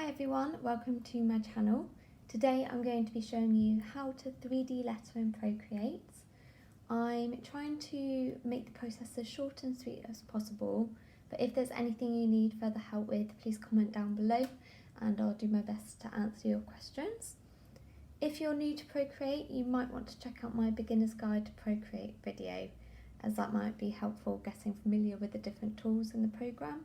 Hi everyone, welcome to my channel. Today I'm going to be showing you how to 3D letter in Procreate. I'm trying to make the process as short and sweet as possible, but if there's anything you need further help with, please comment down below and I'll do my best to answer your questions. If you're new to Procreate, you might want to check out my beginner's guide to Procreate video, as that might be helpful getting familiar with the different tools in the program.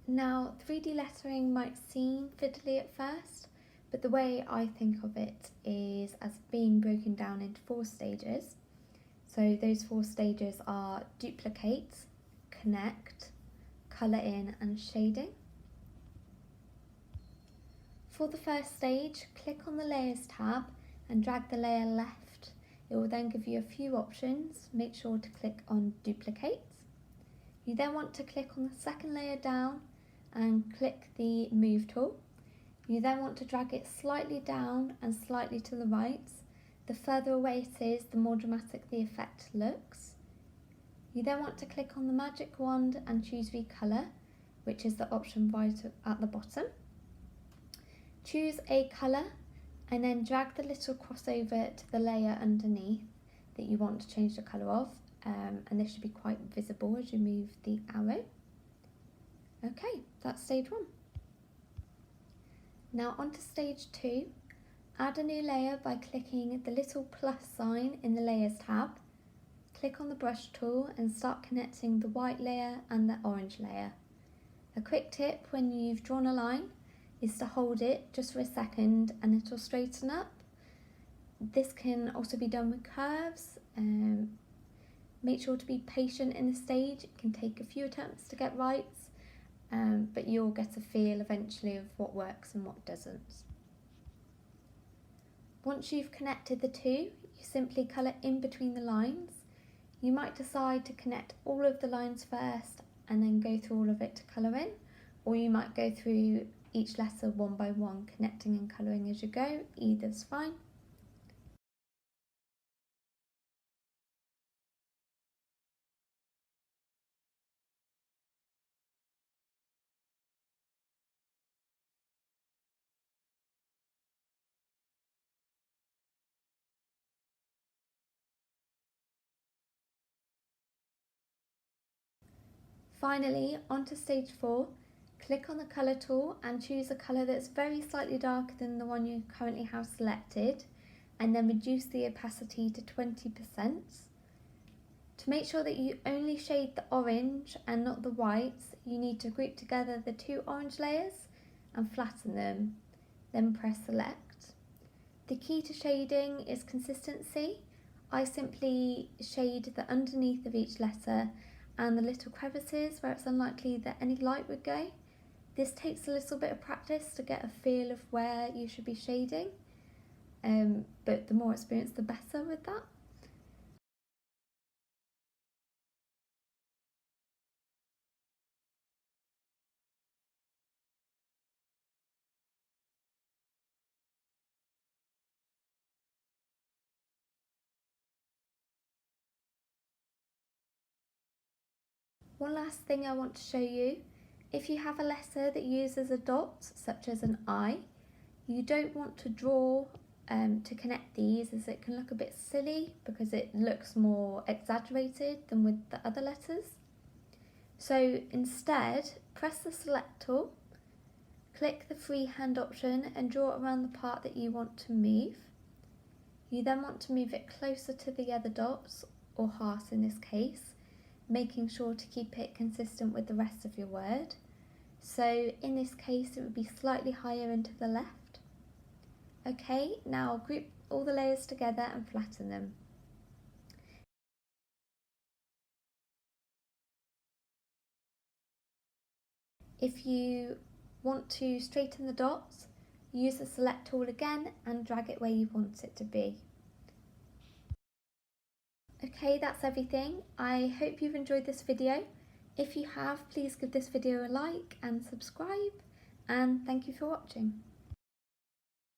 Now, 3D lettering might seem fiddly at first, but the way I think of it is as being broken down into 4 stages. So those 4 stages are duplicate, connect, colour in and shading. For the first stage, click on the Layers tab and drag the layer left. It will then give you a few options. Make sure to click on duplicate. You then want to click on the second layer down and click the move tool. You then want to drag it slightly down and slightly to the right. The further away it is, the more dramatic the effect looks. You then want to click on the magic wand and choose recolor, which is the option right at the bottom. Choose a colour and then drag the little crossover to the layer underneath that you want to change the colour of, and this should be quite visible as you move the arrow. Okay, that's stage 1. Now on to stage 2. Add a new layer by clicking the little plus sign in the Layers tab. Click on the brush tool and start connecting the white layer and the orange layer. A quick tip when you've drawn a line is to hold it just for a second and it'll straighten up. This can also be done with curves. Make sure to be patient in the stage. It can take a few attempts to get right. But you'll get a feel eventually of what works and what doesn't. Once you've connected the two, you simply colour in between the lines. You might decide to connect all of the lines first and then go through all of it to colour in, or you might go through each letter one by one, connecting and colouring as you go. Either's fine. Finally, onto stage 4, click on the colour tool and choose a colour that's very slightly darker than the one you currently have selected, and then reduce the opacity to 20%. To make sure that you only shade the orange and not the whites, you need to group together the 2 orange layers and flatten them, then press select. The key to shading is consistency. I simply shade the underneath of each letter and the little crevices where it's unlikely that any light would go. This takes a little bit of practice to get a feel of where you should be shading, but the more experience the better with that. One last thing I want to show you, if you have a letter that uses a dot, such as an I, you don't want to draw to connect these, as it can look a bit silly because it looks more exaggerated than with the other letters. So instead, press the select tool, click the freehand option and draw around the part that you want to move. You then want to move it closer to the other dots, or heart in this case, making sure to keep it consistent with the rest of your word. So in this case it would be slightly higher and to the left. Okay, now group all the layers together and flatten them. If you want to straighten the dots, use the select tool again and drag it where you want it to be. Okay, that's everything. I hope you've enjoyed this video. If you have, please give this video a like and subscribe, and thank you for watching.